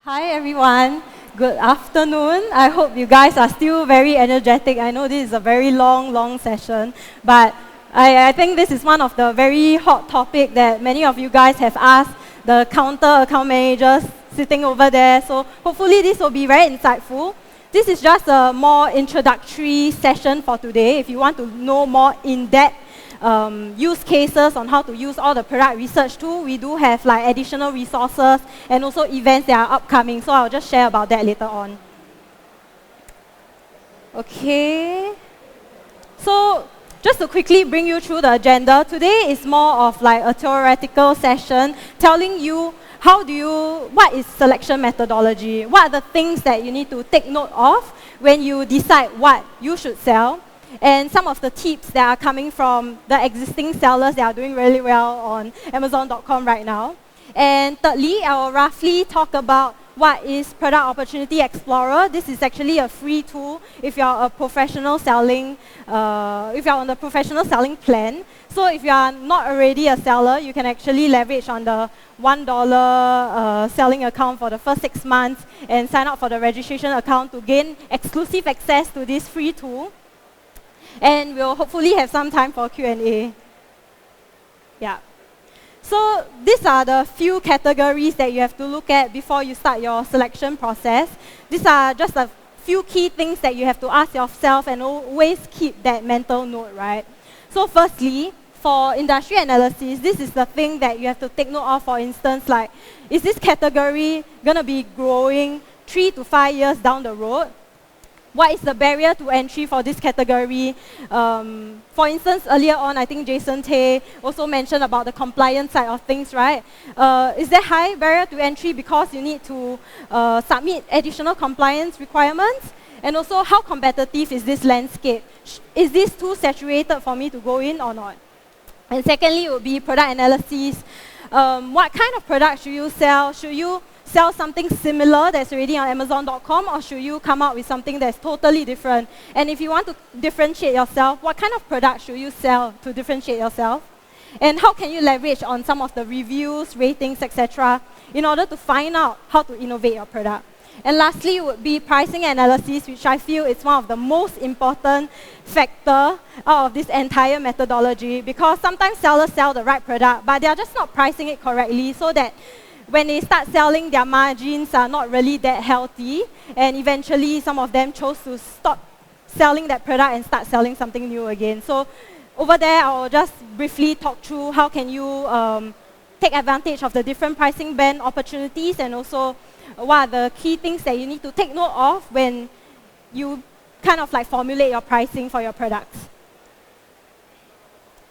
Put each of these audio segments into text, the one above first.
Hi everyone, good afternoon. I hope you guys are still very energetic. I know this is a very long session, but I think this is one of the very hot topic that many of you guys have asked the counter account managers sitting over there. So hopefully this will be very insightful. This is just a more introductory session for today. If you want to know more in-depth use cases on how to use all the product research tool, we do have like additional resources and also events that are upcoming. So I'll just share about that later on. Okay. So just to quickly bring you through the agenda, today is more of like a theoretical session telling you what is selection methodology, what are the things that you need to take note of when you decide what you should sell, and some of the tips that are coming from the existing sellers that are doing really well on Amazon.com right now. And thirdly, I will roughly talk about what is Product Opportunity Explorer. This is actually a free tool if you're a professional selling, if you're on the professional selling plan. So if you are not already a seller, you can actually leverage on the $1 selling account for the first 6 months and sign up for the registration account to gain exclusive access to this free tool. And we'll hopefully have some time for Q&A. Yeah. So these are the few categories that you have to look at before you start your selection process. These are just a few key things that you have to ask yourself and always keep that mental note, right? So firstly, for industry analysis, this is the thing that you have to take note of. For instance, like, is this category going to be growing 3 to 5 years down the road? What is the barrier to entry for this category? For instance, earlier on, I think Jason Tay also mentioned about the compliance side of things, right? Is there high barrier to entry because you need to submit additional compliance requirements? And also, how competitive is this landscape? Is this too saturated for me to go in or not? And secondly, it would be product analysis. What kind of product should you sell? Should you sell something similar that's already on Amazon.com, or should you come out with something that's totally different? And if you want to differentiate yourself, what kind of product should you sell to differentiate yourself? And how can you leverage on some of the reviews, ratings, etc., in order to find out how to innovate your product? And lastly would be pricing analysis, which I feel is one of the most important factor out of this entire methodology, because sometimes sellers sell the right product, but they are just not pricing it correctly, so that when they start selling, their margins are not really that healthy, and eventually some of them chose to stop selling that product and start selling something new again. So over there, I'll just briefly talk through how can you take advantage of the different pricing band opportunities, and also what are the key things that you need to take note of when you kind of like formulate your pricing for your products.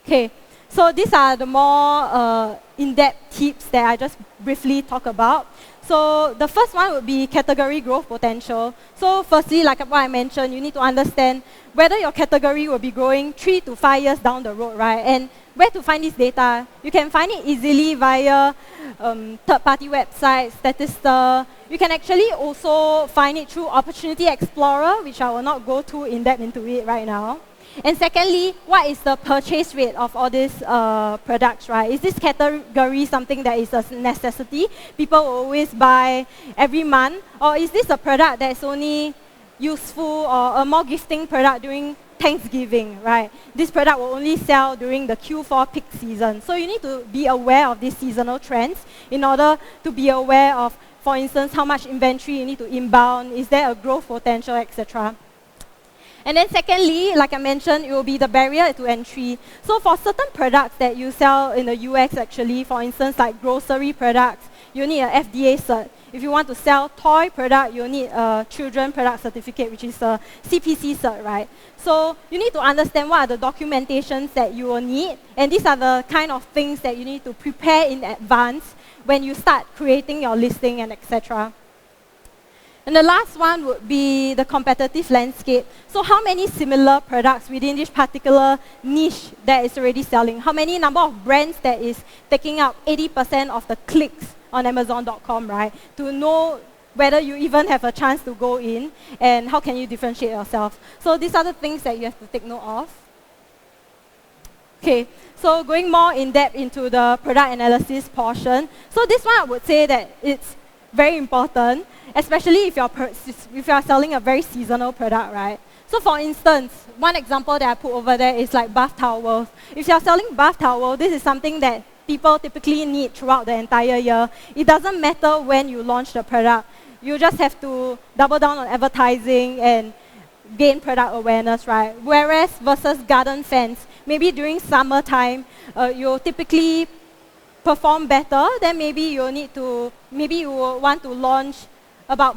Okay. So these are the more in-depth tips that I just briefly talk about. So the first one would be category growth potential. So firstly, like what I mentioned, you need to understand whether your category will be growing 3 to 5 years down the road, right? And where to find this data? You can find it easily via third-party websites, Statista. You can actually also find it through Opportunity Explorer, which I will not go too in-depth into it right now. And secondly, what is the purchase rate of all these products, right? Is this category something that is a necessity? People will always buy every month? Or is this a product that's only useful, or a more gifting product during Thanksgiving, right? This product will only sell during the Q4 peak season. So you need to be aware of these seasonal trends in order to be aware of, for instance, how much inventory you need to inbound, is there a growth potential, etc. And then secondly, like I mentioned, it will be the barrier to entry. So for certain products that you sell in the US actually, for instance, like grocery products, you need an FDA cert. If you want to sell toy product, you need a children product certificate, which is a CPC cert, right? So you need to understand what are the documentations that you will need, and these are the kind of things that you need to prepare in advance when you start creating your listing and etc. And the last one would be the competitive landscape. So how many similar products within this particular niche that is already selling? How many number of brands that is taking up 80% of the clicks on Amazon.com, right? To know whether you even have a chance to go in, and how can you differentiate yourself. So these are the things that you have to take note of. Okay, so going more in depth into the product analysis portion. So this one I would say that it's very important, especially if you're selling a very seasonal product, right? So for instance, one example that I put over there is like bath towels. If you're selling bath towel, this is something that people typically need throughout the entire year. It doesn't matter when you launch the product. You just have to double down on advertising and gain product awareness, right? Whereas versus garden fans, maybe during summertime, you'll typically perform better, then maybe you will want to launch about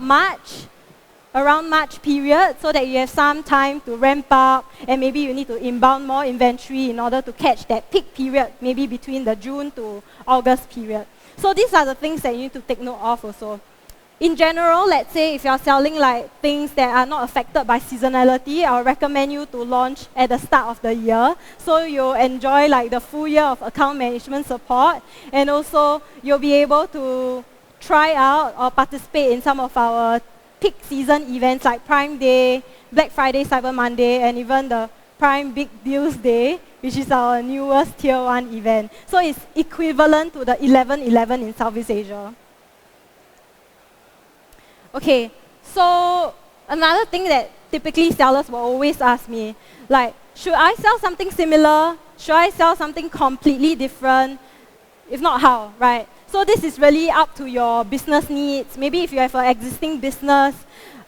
around March period, so that you have some time to ramp up, and maybe you need to inbound more inventory in order to catch that peak period, maybe between the June to August period. So these are the things that you need to take note of also. In general, let's say if you're selling like things that are not affected by seasonality, I'll recommend you to launch at the start of the year, so you'll enjoy like the full year of account management support, and also you'll be able to try out or participate in some of our peak season events like Prime Day, Black Friday, Cyber Monday, and even the Prime Big Deals Day, which is our newest Tier 1 event. So it's equivalent to the 11/11 in Southeast Asia. Okay, so another thing that typically sellers will always ask me, like, should I sell something similar? Should I sell something completely different? If not, how, right? So this is really up to your business needs. Maybe if you have an existing business,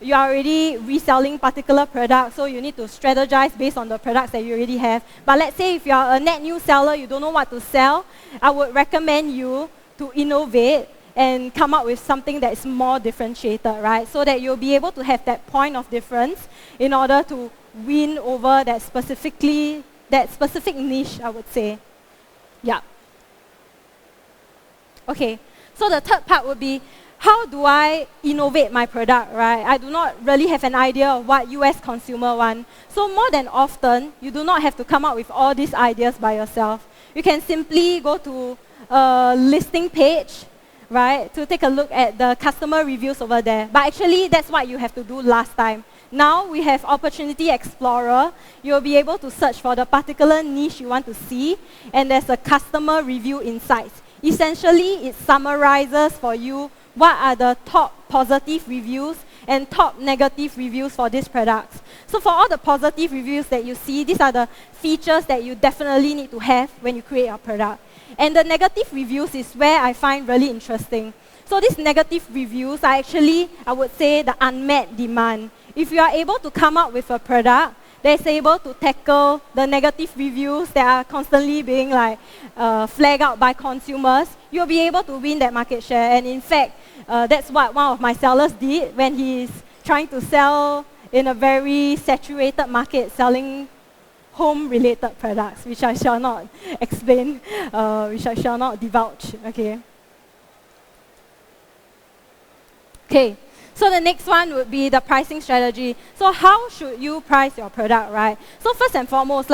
you are already reselling particular products, so you need to strategize based on the products that you already have. But let's say if you are a net new seller, you don't know what to sell, I would recommend you to innovate and come up with something that is more differentiated, right? So that you'll be able to have that point of difference in order to win over that specific niche, I would say. Yeah. Okay, so the third part would be, how do I innovate my product, right? I do not really have an idea of what US consumer want. So more than often, you do not have to come up with all these ideas by yourself. You can simply go to a listing page, right, to take a look at the customer reviews over there. But actually, that's what you have to do last time. Now we have Opportunity Explorer. You'll be able to search for the particular niche you want to see, and there's a customer review insights. Essentially, it summarizes for you what are the top positive reviews and top negative reviews for these products. So for all the positive reviews that you see, these are the features that you definitely need to have when you create your product. And the negative reviews is where I find really interesting. So these negative reviews are actually, I would say, the unmet demand. If you are able to come up with a product that's able to tackle the negative reviews that are constantly being flagged out by consumers, you'll be able to win that market share. And in fact, that's what one of my sellers did when he's trying to sell in a very saturated market, selling home-related products, which I shall not explain, which I shall not divulge. Okay. So the next one would be the pricing strategy. So how should you price your product, right? So first and foremost,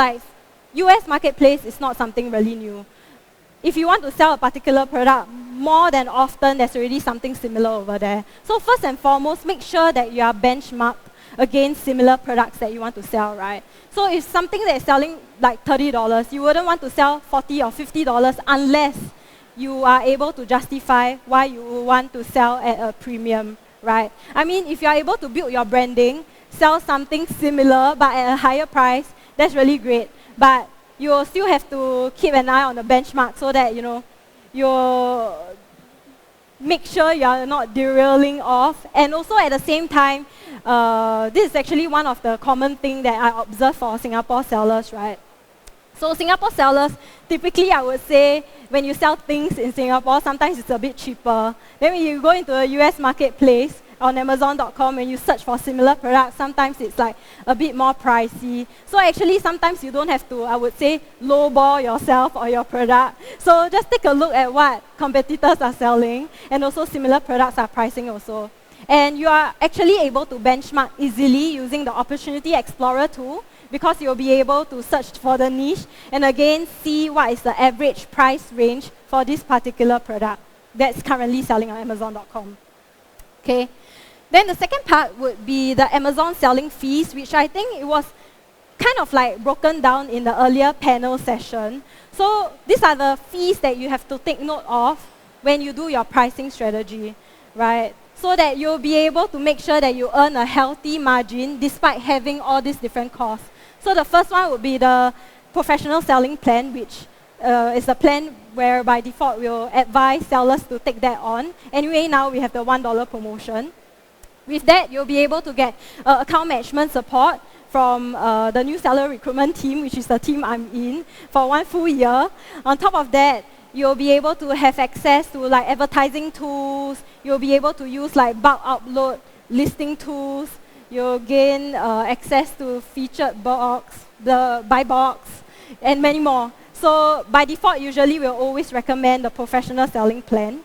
US marketplace is not something really new. If you want to sell a particular product, more than often there's already something similar over there. So first and foremost, make sure that you are benchmarked against similar products that you want to sell, right? So if something that is selling like $30, you wouldn't want to sell $40 or $50 unless you are able to justify why you want to sell at a premium. Right? I mean, if you're able to build your branding, sell something similar but at a higher price, that's really great. But you'll still have to keep an eye on the benchmark so that, you'll make sure you're not derailing off. And also at the same time, this is actually one of the common things that I observe for Singapore sellers, right? So Singapore sellers, typically I would say, when you sell things in Singapore, sometimes it's a bit cheaper. Then when you go into a US marketplace on Amazon.com and you search for similar products, sometimes it's like a bit more pricey. So actually sometimes you don't have to, I would say, lowball yourself or your product. So just take a look at what competitors are selling, and also similar products are pricing also. And you are actually able to benchmark easily using the Opportunity Explorer tool, because you'll be able to search for the niche and again see what is the average price range for this particular product that's currently selling on Amazon.com. Okay. Then the second part would be the Amazon selling fees, which I think it was kind of broken down in the earlier panel session. So these are the fees that you have to take note of when you do your pricing strategy. right? So that you'll be able to make sure that you earn a healthy margin despite having all these different costs. So the first one would be the professional selling plan, which is a plan where by default we'll advise sellers to take that on. Anyway, now we have the $1 promotion. With that, you'll be able to get account management support from the new seller recruitment team, which is the team I'm in, for 1 full year. On top of that, you'll be able to have access to like advertising tools. You'll be able to use like bulk upload listing tools. You'll gain access to featured box, the buy box, and many more. So by default, usually we'll always recommend the professional selling plan.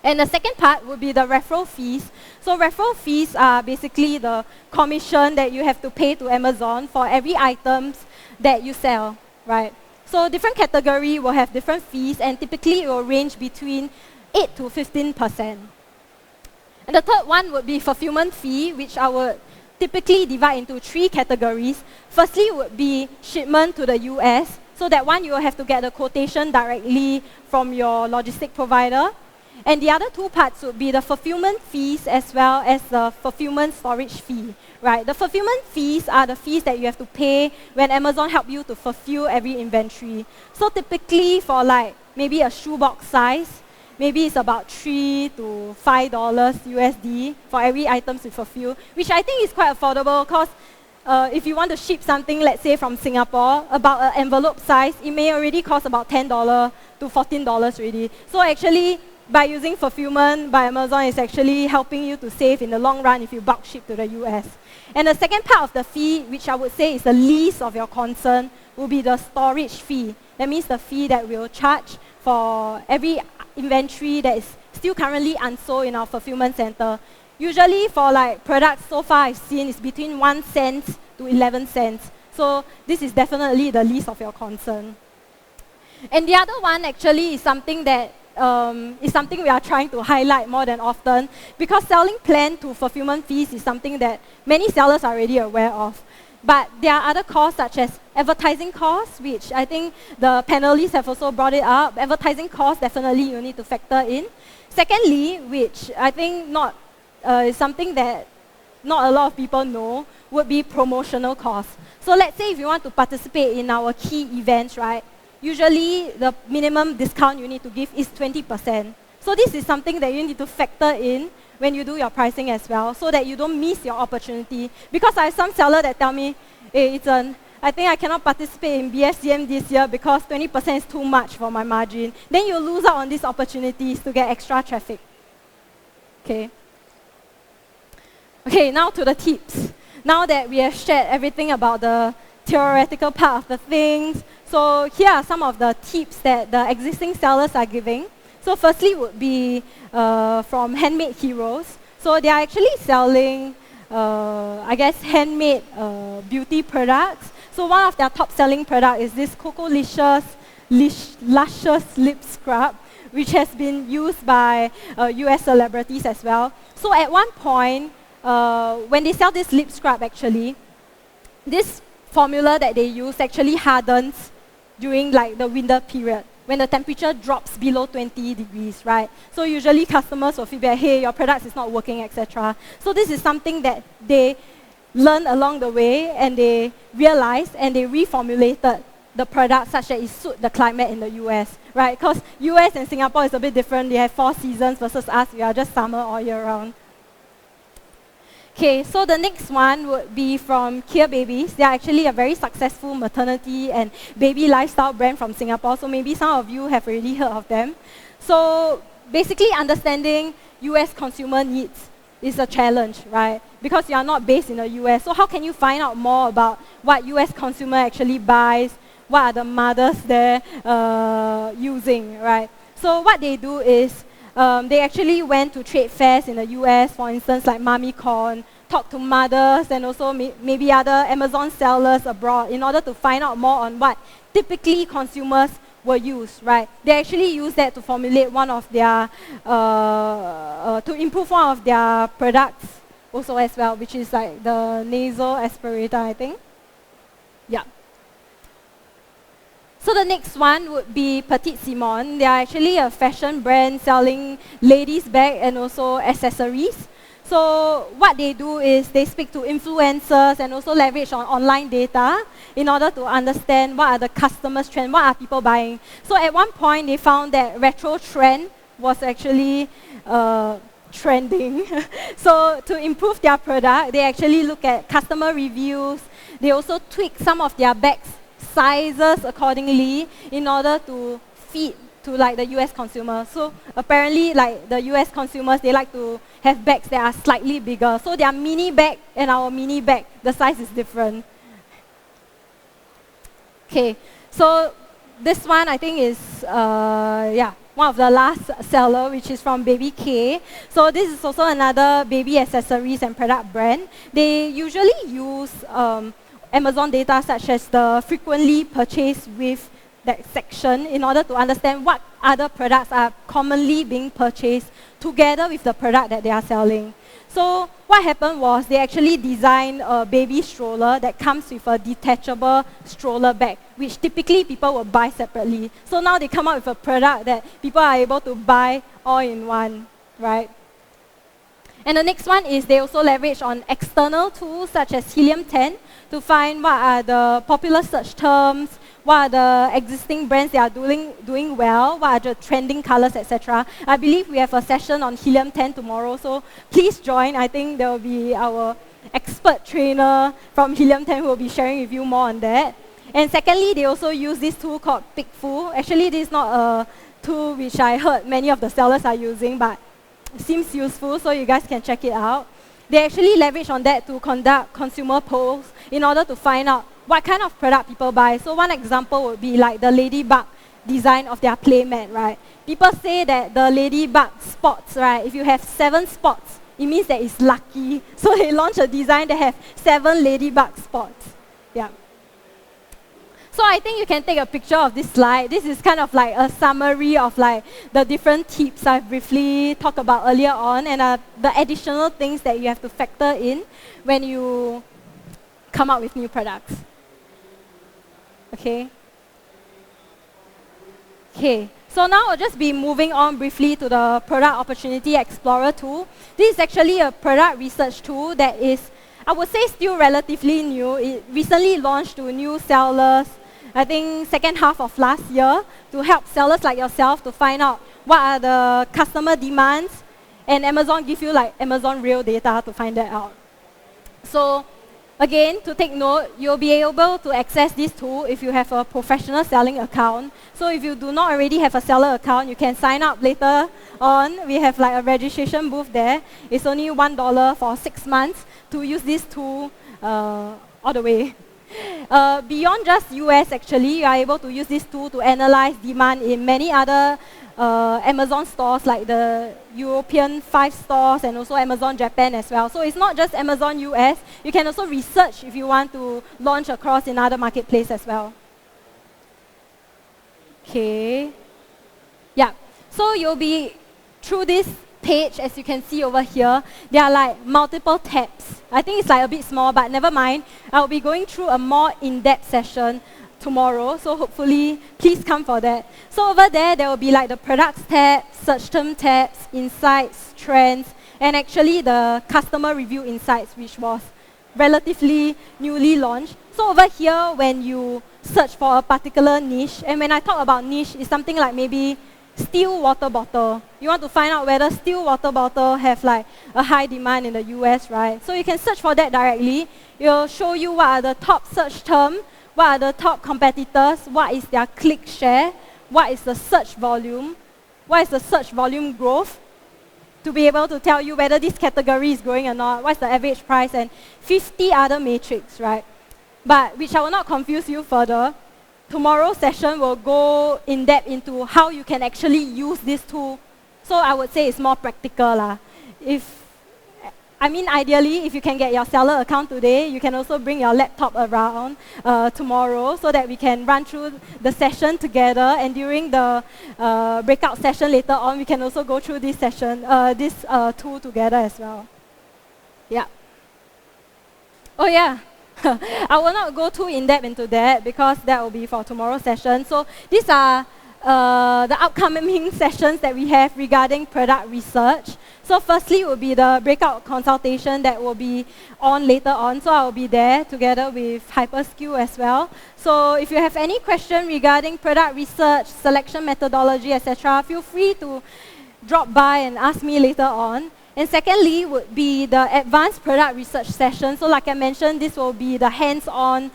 And the second part would be the referral fees. So referral fees are basically the commission that you have to pay to Amazon for every items that you sell, right? So different category will have different fees, and typically it will range between 8 to 15%. And the third one would be fulfillment fee, which I would typically divide into 3 categories. Firstly would be shipment to the US. So that one you will have to get a quotation directly from your logistic provider. And the other 2 parts would be the fulfillment fees as well as the fulfillment storage fee, right? The fulfillment fees are the fees that you have to pay when Amazon help you to fulfill every inventory. So typically for like maybe a shoebox size, maybe it's about $3 to $5 USD for every item to fulfill, which I think is quite affordable because if you want to ship something, let's say from Singapore, about an envelope size, it may already cost about $10 to $14 already. So actually, by using fulfillment by Amazon, it's actually helping you to save in the long run if you bulk ship to the US. And the second part of the fee, which I would say is the least of your concern, will be the storage fee. That means the fee that we'll charge for every inventory that is still currently unsold in our fulfillment center. Usually for like products so far I've seen is between 1 cent to 11 cents. So this is definitely the least of your concern. And the other one actually is something that we are trying to highlight more than often, because selling plan to fulfillment fees is something that many sellers are already aware of. But there are other costs such as advertising costs, which I think the panelists have also brought it up. Advertising costs, definitely you need to factor in. Secondly, which I think is something that not a lot of people know, would be promotional costs. So let's say if you want to participate in our key events, right? Usually the minimum discount you need to give is 20%. So this is something that you need to factor in when you do your pricing as well, so that you don't miss your opportunity. Because I have some seller that tell me, hey, I think I cannot participate in BFCM this year because 20% is too much for my margin. Then you lose out on these opportunities to get extra traffic. Okay. Okay, now to the tips. Now that we have shared everything about the theoretical part of the things, so here are some of the tips that the existing sellers are giving. So firstly would be from Handmade Heroes. So they are actually selling, I guess, handmade beauty products. So one of their top selling products is this Cocolicious Luscious Lip Scrub, which has been used by US celebrities as well. So at one point, when they sell this lip scrub actually, this formula that they use actually hardens during like the winter period, when the temperature drops below 20 degrees, right? So usually customers will feedback, hey, your product is not working, etc. So this is something that they learned along the way, and they realized and they reformulated the product such that it suit the climate in the US, right? Because US and Singapore is a bit different. They have 4 seasons versus us, we are just summer all year round. Okay, so the next one would be from Kia Babies. They are actually a very successful maternity and baby lifestyle brand from Singapore, so maybe some of you have already heard of them. So basically understanding US consumer needs is a challenge, right? Because you are not based in the US. So how can you find out more about what US consumer actually buys? What are the mothers there using, right? So what they do is they actually went to trade fairs in the US, for instance, like MummyCon, talked to mothers and also maybe other Amazon sellers abroad in order to find out more on what typically consumers will use, right? They actually use that to formulate one of their, to improve one of their products also as well, which is like the nasal aspirator, I think. Yeah. So the next one would be Petite Simone. They are actually a fashion brand selling ladies' bag and also accessories. So what they do is they speak to influencers and also leverage on online data in order to understand what are the customers' trends, what are people buying. So at one point they found that retro trend was actually trending. So to improve their product, they actually look at customer reviews. They also tweak some of their bags sizes accordingly in order to feed to like the US consumers. So apparently like the US consumers, they like to have bags that are slightly bigger. So their mini bag and our mini bag, the size is different. Okay, so this one I think is one of the last seller, which is from Baby K. So this is also another baby accessories and product brand. They usually use Amazon data such as the frequently purchased with that section in order to understand what other products are commonly being purchased together with the product that they are selling. So what happened was they actually designed a baby stroller that comes with a detachable stroller bag, which typically people would buy separately. So now they come out with a product that people are able to buy all in one, right? And the next one is they also leverage on external tools such as Helium 10 to find what are the popular search terms, what are the existing brands that are doing well, what are the trending colors, etc. I believe we have a session on Helium 10 tomorrow, so please join. I think there will be our expert trainer from Helium 10 who will be sharing with you more on that. And secondly, they also use this tool called Pickfu. Actually, this is not a tool which I heard many of the sellers are using, but it seems useful, so you guys can check it out. They actually leverage on that to conduct consumer polls in order to find out what kind of product people buy. So one example would be like the ladybug design of their playmat, right? People say that the ladybug spots, right? If you have 7 spots, it means that it's lucky. So they launch a design that has 7 ladybug spots. Yeah. So I think you can take a picture of this slide. This is kind of like a summary of like the different tips I've briefly talked about earlier on and the additional things that you have to factor in when you come up with new products. Okay. Okay. So now I'll just be moving on briefly to the Product Opportunity Explorer tool. This is actually a product research tool that is, I would say, still relatively new. It recently launched to new sellers, I think second half of last year, to help sellers like yourself to find out what are the customer demands, and Amazon give you like Amazon real data to find that out. So again, to take note, you'll be able to access this tool if you have a professional selling account. So if you do not already have a seller account, you can sign up later on. We have like a registration booth there. It's only $1 for 6 months to use this tool all the way. Beyond just US, actually, you are able to use this tool to analyze demand in many other Amazon stores, like the European 5 stores and also Amazon Japan as well. So it's not just Amazon US. You can also research if you want to launch across in other marketplaces as well. Okay. Yeah. So you'll be through this page, as you can see over here, there are like multiple tabs. I think it's like a bit small, but never mind. I'll be going through a more in-depth session tomorrow, so hopefully please come for that. So over there will be like the products tab, search term tabs, insights, trends, and actually the customer review insights, which was relatively newly launched. So over here, when you search for a particular niche, and when I talk about niche, it's something like maybe still water bottle. You want to find out whether still water bottle have like a high demand in the US, right? So you can search for that directly. It will show you what are the top search terms, what are the top competitors, what is their click share, what is the search volume, what is the search volume growth, to be able to tell you whether this category is growing or not, what's the average price, and 50 other metrics, right? But which I will not confuse you further. Tomorrow's session will go in depth into how you can actually use this tool. So I would say it's more practical. Ideally, if you can get your seller account today, you can also bring your laptop around tomorrow so that we can run through the session together. And during the breakout session later on, we can also go through this session, this tool together as well. Yeah. Oh yeah. I will not go too in-depth into that because that will be for tomorrow's session. So these are the upcoming sessions that we have regarding product research. So firstly will be the breakout consultation that will be on later on. So I will be there together with HyperSkill as well. So if you have any question regarding product research, selection methodology, etc., feel free to drop by and ask me later on. And secondly would be the advanced product research session. So like I mentioned, this will be the hands-on,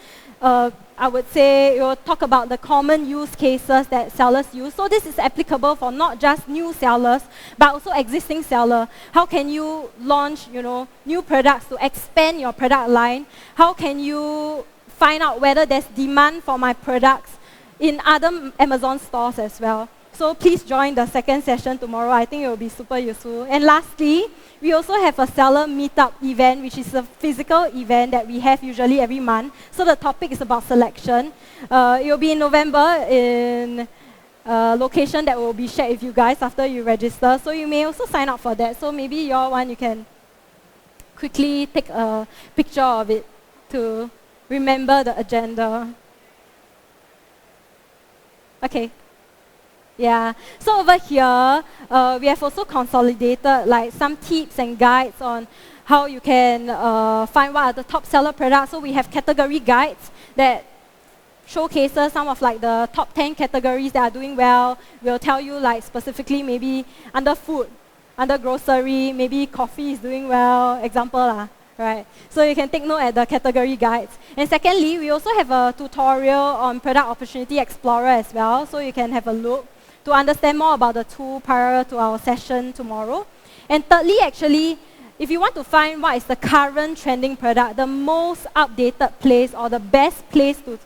I would say it will talk about the common use cases that sellers use. So this is applicable for not just new sellers, but also existing seller. How can you launch, new products to expand your product line? How can you find out whether there's demand for my products in other Amazon stores as well? So please join the second session tomorrow. I think it will be super useful. And lastly, we also have a seller meetup event, which is a physical event that we have usually every month. So the topic is about selection. It will be in November in a location that will be shared with you guys after you register. So you may also sign up for that. So maybe you can quickly take a picture of it to remember the agenda. Okay. Yeah, so over here, we have also consolidated like some tips and guides on how you can find what are the top seller products. So we have category guides that showcases some of like the top 10 categories that are doing well. We'll tell you like specifically maybe under food, under grocery, maybe coffee is doing well, example lah. Right, so you can take note at the category guides. And secondly, we also have a tutorial on Product Opportunity Explorer as well, so you can have a look to understand more about the tool prior to our session tomorrow. And thirdly, actually, if you want to find what is the current trending product, the most updated place or the best place to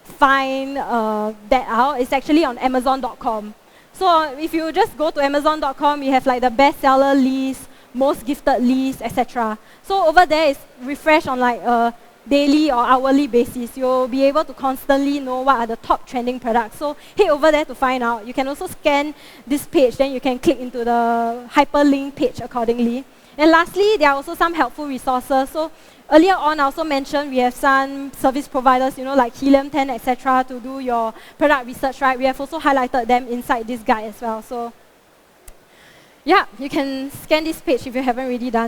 find that out is actually on Amazon.com. So if you just go to Amazon.com, you have like the bestseller list, most gifted list, etc. So over there is refreshed on like a daily or hourly basis. You'll be able to constantly know what are the top trending products. So head over there to find out. You can also scan this page, then you can click into the hyperlink page accordingly. And lastly, there are also some helpful resources. So earlier on, I also mentioned we have some service providers, like Helium 10, etc., to do your product research, right? We have also highlighted them inside this guide as well. So yeah, you can scan this page if you haven't already done.